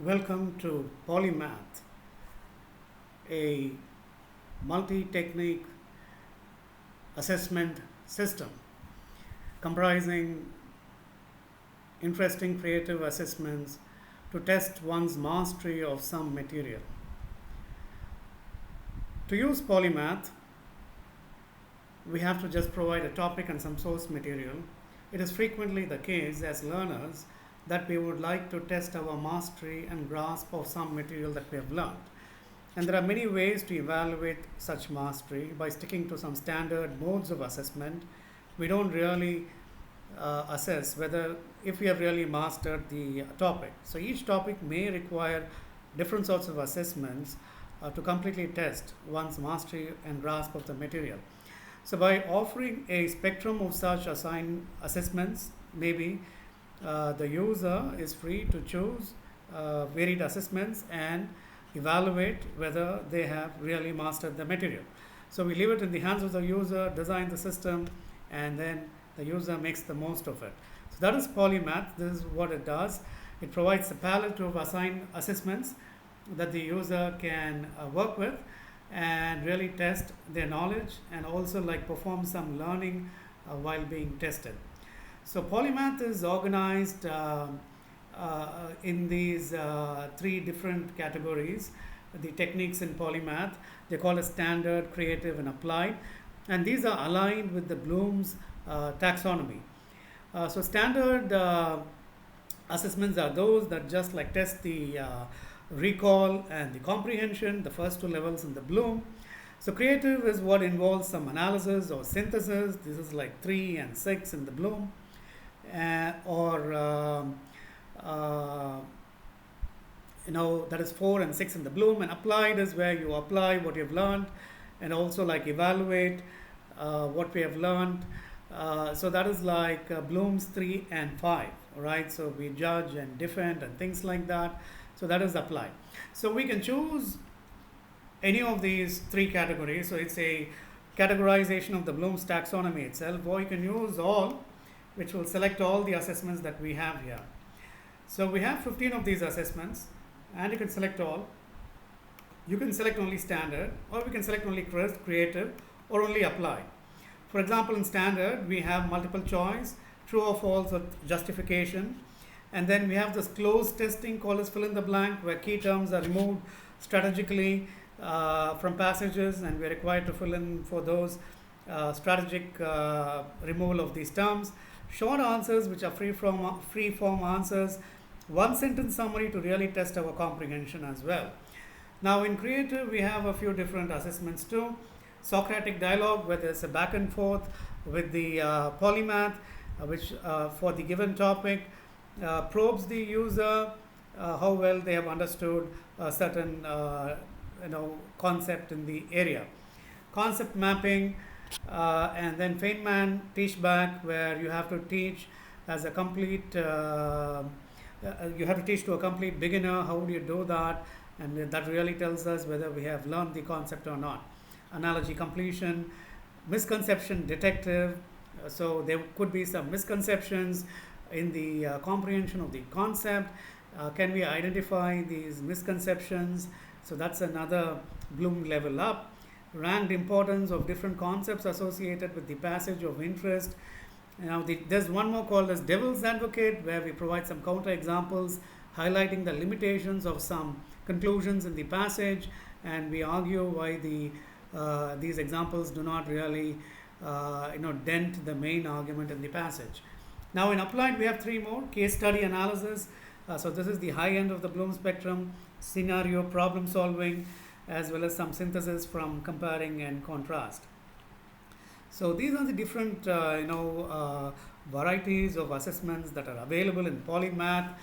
Welcome to Polymath, a multi-technique assessment system comprising interesting creative assessments to test one's mastery of some material. To use Polymath, we have to just provide a topic and some source material. It is frequently the case as learners that we would like to test our mastery and grasp of some material that we have learned. And there are many ways to evaluate such mastery by sticking to some standard modes of assessment. We don't really assess whether if we have really mastered the topic. So each topic may require different sorts of assessments to completely test one's mastery and grasp of the material. So by offering a spectrum of such assigned assessments, maybe the user is free to choose varied assessments and evaluate whether they have really mastered the material. So we leave it in the hands of the user, design the system, and then the user makes the most of it. So that is Polymath. This is what it does. It provides a palette of assigned assessments that the user can work with and really test their knowledge and also perform some learning while being tested. So Polymath is organized in these three different categories. The techniques in Polymath, they call it standard, creative, and applied. And these are aligned with the Bloom's taxonomy. So standard assessments are those that just test the recall and the comprehension, the first two levels in the Bloom. So creative is what involves some analysis or synthesis. This is 3 and 6 in the Bloom. That is 4 and 6 in the Bloom. And applied is where you apply what you've learned and also evaluate what we have learned. So that is Bloom's 3 and 5, right? So we judge and defend and things like that. So that is applied. So we can choose any of these three categories. So it's a categorization of the Bloom's taxonomy itself, or you can use all, which will select all the assessments that we have here. So we have 15 of these assessments, and you can select all. You can select only standard, or we can select only creative, or only apply. For example, in standard, we have multiple choice, true or false, or justification. And then we have this closed testing called as fill in the blank, where key terms are removed strategically from passages, and we're required to fill in for those strategic removal of these terms. Short answers, which are free form answers, one sentence summary to really test our comprehension as well. Now in creative, we have a few different assessments too. Socratic dialogue, where there's a back and forth with the Polymath, which for the given topic probes the user how well they have understood a certain concept in the area. Concept mapping, and then Feynman teach back, where you have to teach as a complete you have to teach to a complete beginner. How do you do that? And that really tells us whether we have learned the concept or not. Analogy completion, misconception detective. So there could be some misconceptions in the comprehension of the concept. Can we identify these misconceptions? So that's another Bloom level up. Ranked importance of different concepts associated with the passage of interest. Now there's one more called as devil's advocate, where we provide some counter examples highlighting the limitations of some conclusions in the passage, and we argue why these examples do not really dent the main argument in the passage. Now in applied, we have three more. Case study analysis. So this is the high end of the Bloom spectrum. Scenario problem solving, as well as some synthesis from comparing and contrast. So these are the different varieties of assessments that are available in Polymath,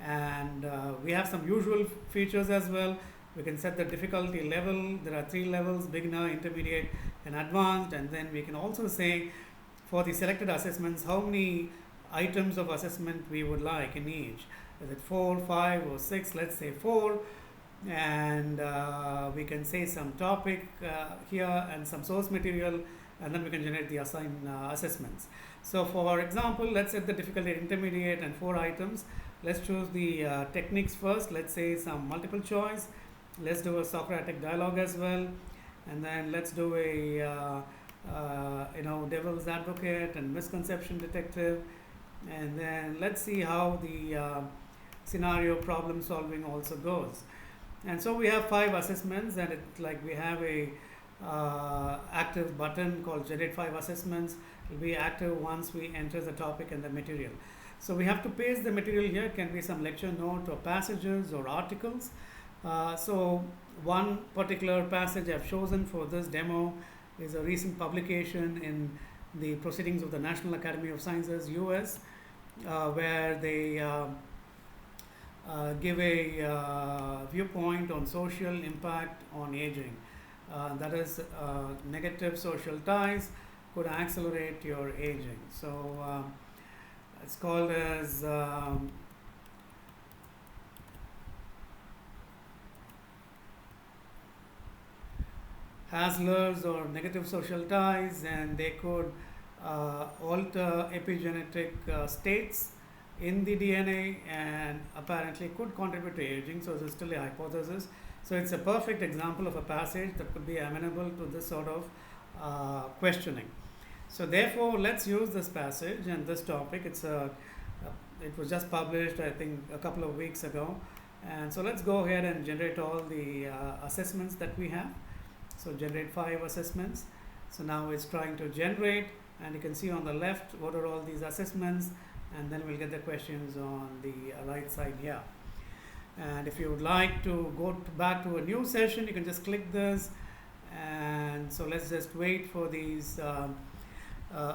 and we have some usual features as well. We can set the difficulty level. There are 3 levels: beginner, intermediate, and advanced. And then we can also say for the selected assessments how many items of assessment we would like in each. Is it 4, 5, or 6? Let's say 4. And we can say some topic here and some source material, and then we can generate the assigned assessments. So for example, let's set the difficulty intermediate and 4 items. Let's choose the techniques first. Let's say some multiple choice. Let's do a Socratic dialogue as well, and then let's do a devil's advocate and misconception detective, and then let's see how the scenario problem solving also goes. And so we have 5 assessments, and we have a active button called generate 5 assessments. It will be active once we enter the topic and the material. So we have to paste the material here. It can be some lecture note or passages or articles. So one particular passage I've chosen for this demo is a recent publication in the Proceedings of the National Academy of Sciences, US, where they give a viewpoint on social impact on aging. That is, negative social ties could accelerate your aging. So it's called as Hasler's or negative social ties, and they could alter epigenetic states in the DNA and apparently could contribute to aging. So this is still a hypothesis. So it's a perfect example of a passage that could be amenable to this sort of questioning. So therefore, let's use this passage and this topic. It was just published, I think, a couple of weeks ago. And so let's go ahead and generate all the assessments that we have. So generate 5 assessments. So now it's trying to generate, and you can see on the left what are all these assessments, and then we'll get the questions on the right side here. And if you would like to go back to a new session, you can just click this. And so let's just wait for these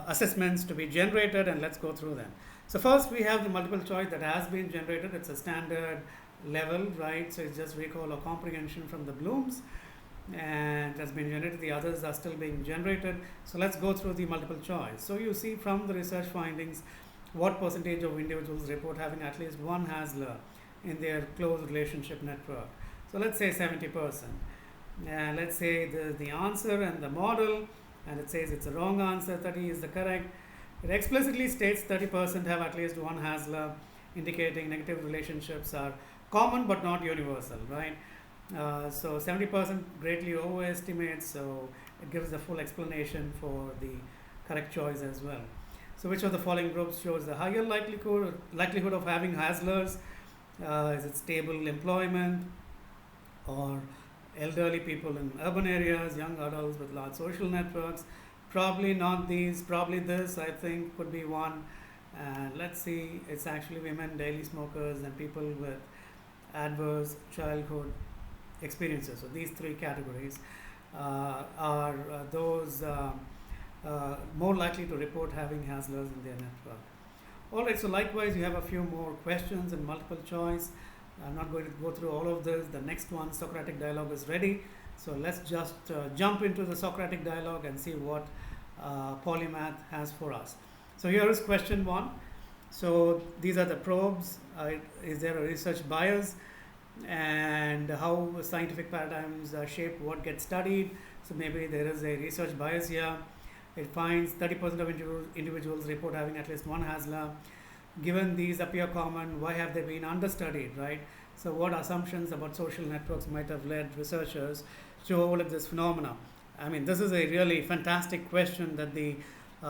assessments to be generated, and let's go through them. So first we have the multiple choice that has been generated. It's a standard level, right? So it's just recall or comprehension from the Blooms, and it has been generated. The others are still being generated. So let's go through the multiple choice. So you see from the research findings what percentage of individuals report having at least one Hasler in their close relationship network. So let's say 70%. And let's say the answer and the model, and it says it's a wrong answer, 30 is the correct. It explicitly states 30% have at least one Hasler, indicating negative relationships are common but not universal, right? So 70% greatly overestimates, so it gives the full explanation for the correct choice as well. So which of the following groups shows the higher likelihood of having Haslers? Is it stable employment, or elderly people in urban areas, young adults with large social networks? Probably not these, probably this, I think, could be one. And let's see, it's actually women, daily smokers, and people with adverse childhood experiences. So these 3 categories are those more likely to report having Haslers in their network. Alright, so likewise you have a few more questions and multiple choice. I'm not going to go through all of this. The next one, Socratic dialogue, is ready. So let's just jump into the Socratic dialogue and see what Polymath has for us. So here is question 1. So these are the probes. Is there a research bias? And how scientific paradigms shape what gets studied? So maybe there is a research bias here. It finds 30% of individuals report having at least one Hasler. Given these appear common, why have they been understudied, right? So what assumptions about social networks might have led researchers to overlook this phenomena? I mean, this is a really fantastic question that the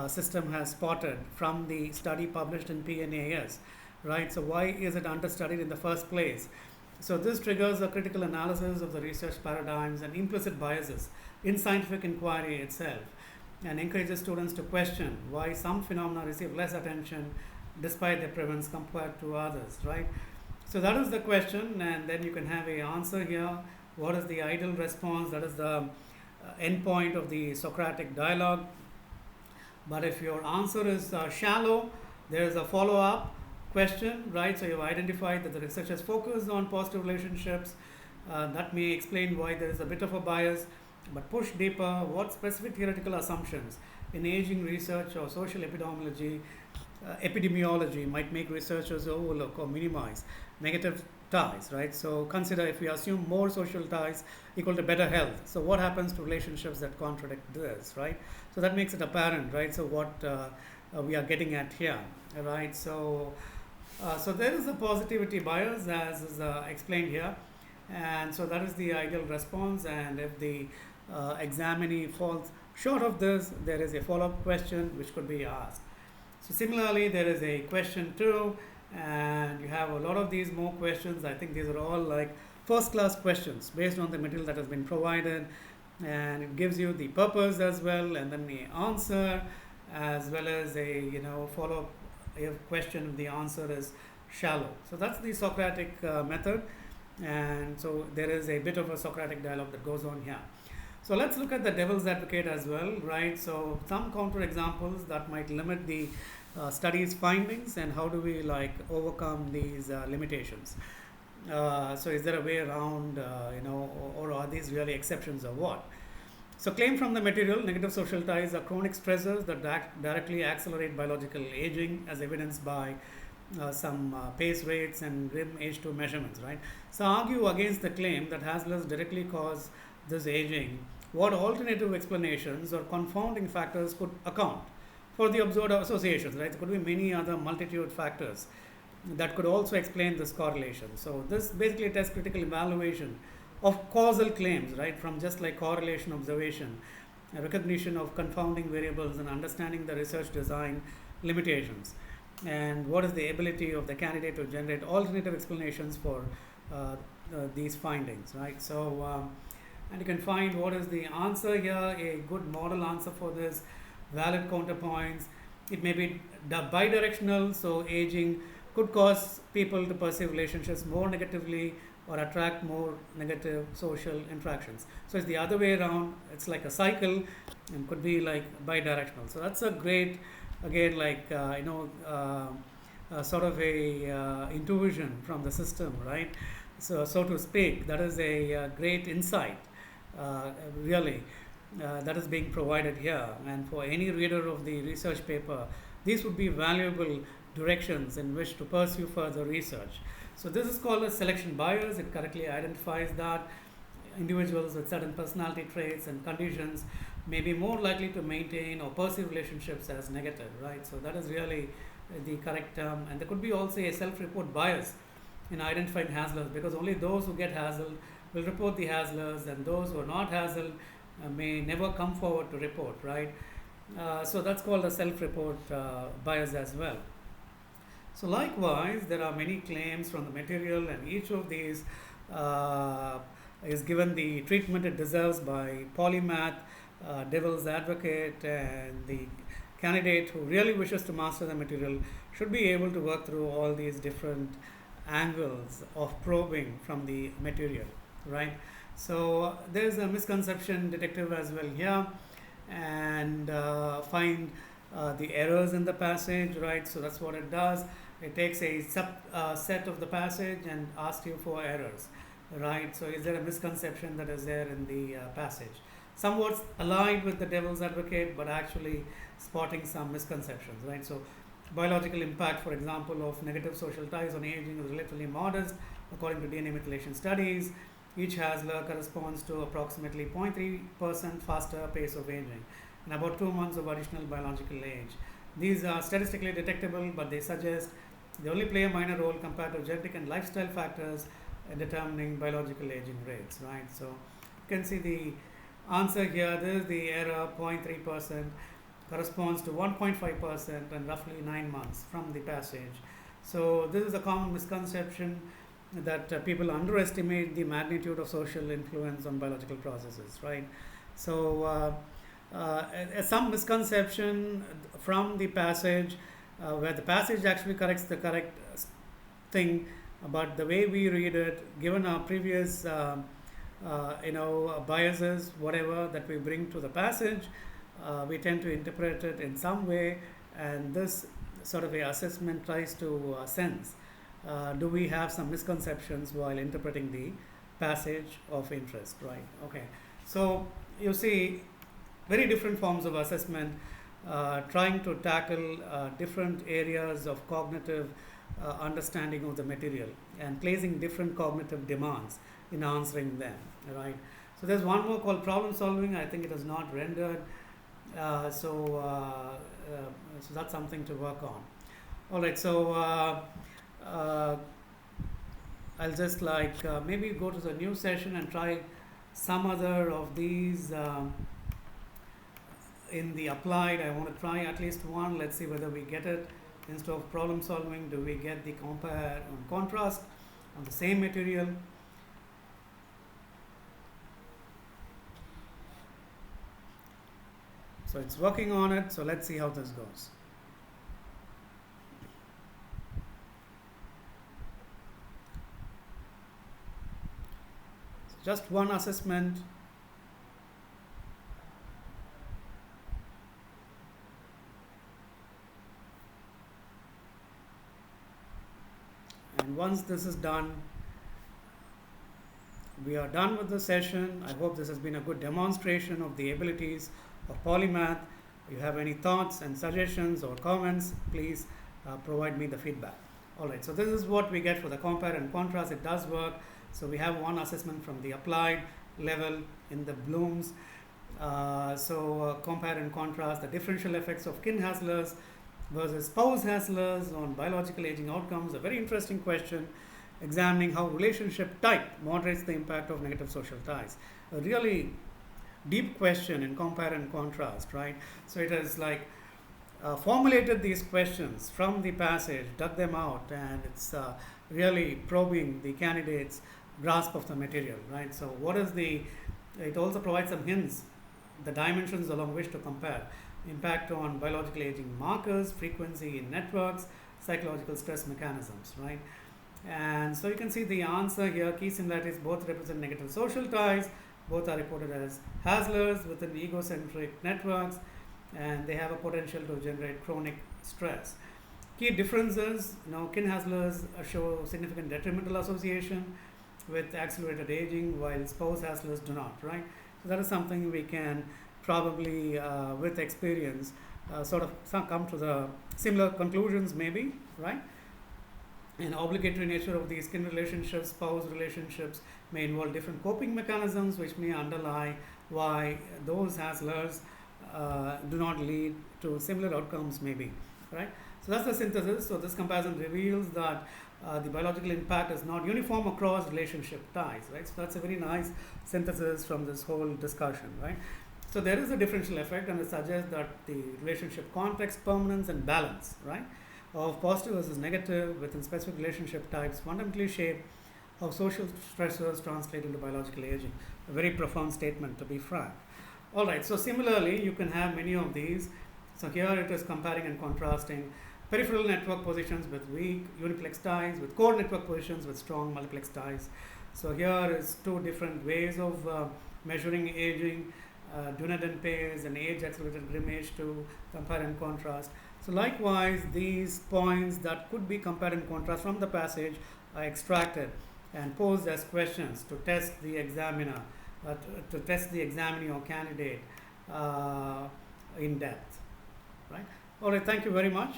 system has spotted from the study published in PNAS, right? So why is it understudied in the first place? So this triggers a critical analysis of the research paradigms and implicit biases in scientific inquiry itself, and encourages students to question why some phenomena receive less attention despite their prevalence compared to others, right? So that is the question, and then you can have a answer here. What is the ideal response? That is the end point of the Socratic dialogue. But if your answer is shallow, there is a follow-up question, right? So you've identified that the researchers focused on positive relationships. That may explain why there is a bit of a bias. But push deeper, what specific theoretical assumptions in aging research or social epidemiology might make researchers overlook or minimize negative ties, right? So consider if we assume more social ties equal to better health. So what happens to relationships that contradict this, right? So that makes it apparent, right? So what we are getting at here, right? So So there is a positivity bias as is explained here, and so that is the ideal response, and if the examinee falls short of this, there is a follow-up question which could be asked. So similarly, there is a question 2, and you have a lot of these more questions. I think these are all like first class questions based on the material that has been provided, and it gives you the purpose as well, and then the answer, as well as a follow up question if the answer is shallow. So that's the Socratic method, and so there is a bit of a Socratic dialogue that goes on here. So let's look at the devil's advocate as well, right? So some counter examples that might limit the study's findings, and how do we like overcome these limitations? So is there a way around, or are these really exceptions or what? So claim from the material, negative social ties are chronic stressors that directly accelerate biological aging, as evidenced by some pace rates and grim H2 measurements, right? So argue against the claim that Haslers directly cause this aging. What alternative explanations or confounding factors could account for the observed associations, right? There could be many other multitude factors that could also explain this correlation. So this basically tests critical evaluation of causal claims, right, from just like correlation observation, recognition of confounding variables, and understanding the research design limitations, and what is the ability of the candidate to generate alternative explanations for these findings, right? So and you can find what is the answer here, a good model answer for this, valid counterpoints. It may be bidirectional, so aging could cause people to perceive relationships more negatively or attract more negative social interactions. So it's the other way around. It's like a cycle and could be like bidirectional. So that's a great, again, like, sort of a intuition from the system, right? So to speak, that is a great insight, really, that is being provided here. And for any reader of the research paper, these would be valuable directions in which to pursue further research. So this is called a selection bias. It correctly identifies that individuals with certain personality traits and conditions may be more likely to maintain or perceive relationships as negative, right? So that is really the correct term. And there could be also a self-report bias in identifying Haslers, because only those who get hassled will report the Haslers, and those who are not hassled may never come forward to report, right? So that's called a self-report bias as well. So likewise, there are many claims from the material, and each of these is given the treatment it deserves by Polymath, devil's advocate, and the candidate who really wishes to master the material should be able to work through all these different angles of probing from the material, right? So there's a misconception detective as well here, and find the errors in the passage, right? So that's what it does. It takes a set of the passage and asks you for errors, right? So is there a misconception that is there in the passage? Somewhat aligned with the devil's advocate, but actually spotting some misconceptions, right? So biological impact, for example, of negative social ties on aging is relatively modest, according to DNA methylation studies. Each Hasler corresponds to approximately 0.3% faster pace of aging and about 2 months of additional biological age. These are statistically detectable, but they suggest they only play a minor role compared to genetic and lifestyle factors in determining biological aging rates, right? So you can see the answer here. This is the error, 0.3% corresponds to 1.5% and roughly 9 months from the passage. So this is a common misconception that people underestimate the magnitude of social influence on biological processes, right? So some misconception from the passage, where the passage actually corrects the correct thing, but the way we read it, given our previous biases, whatever that we bring to the passage, we tend to interpret it in some way, and this sort of a assessment tries to sense, do we have some misconceptions while interpreting the passage of interest, right? Okay, so you see very different forms of assessment trying to tackle different areas of cognitive understanding of the material and placing different cognitive demands in answering them, right? So there's one more called problem solving. I think it is not rendered, so that's something to work on. All right, so uh, I'll just like maybe go to the new session and try some other of these in the applied. I want to try at least one. Let's see whether we get it. Instead of problem solving, do we get the compare and contrast on the same material? So it's working on it. So let's see how this goes. Just one assessment. And once this is done, we are done with the session. I hope this has been a good demonstration of the abilities of Polymath. If you have any thoughts and suggestions or comments, please provide me the feedback. Alright, so this is what we get for the compare and contrast. It does work. So we have one assessment from the applied level in the Bloom's. Compare and contrast the differential effects of kin Haslers versus spouse Haslers on biological aging outcomes. A very interesting question, examining how relationship type moderates the impact of negative social ties. A really deep question in compare and contrast, right? So it has like formulated these questions from the passage, dug them out, and it's really probing the candidate's grasp of the material, right? So what is it also provides some hints, the dimensions along which to compare. Impact on biological aging markers, frequency in networks, psychological stress mechanisms, right? And so you can see the answer here. Key similarities both represent negative social ties. Both are reported as Haslers within egocentric networks, and they have a potential to generate chronic stress. Key differences, kin Haslers show significant detrimental association with accelerated aging, while spouse Haslers do not, right? So that is something we can probably, with experience, sort of come to the similar conclusions maybe, right? And obligatory nature of these kin relationships, spouse relationships may involve different coping mechanisms which may underlie why those Haslers do not lead to similar outcomes maybe, right? So that's the synthesis. So this comparison reveals that the biological impact is not uniform across relationship ties, right? So that's a very nice synthesis from this whole discussion, right? So there is a differential effect, and it suggests that the relationship context, permanence, and balance, right, of positive versus negative within specific relationship types fundamentally shape how social stressors translate into biological aging. A very profound statement, to be frank. Alright, so similarly, you can have many of these. So here it is comparing and contrasting peripheral network positions with weak uniplex ties, with core network positions with strong multiplex ties. So here is two different ways of measuring aging, Dunedin pairs and age-accelerated Grimmage to compare and contrast. So likewise, these points that could be compared and contrast from the passage are extracted and posed as questions to test the examiner, to test the examining or candidate in depth. Right? All right, thank you very much.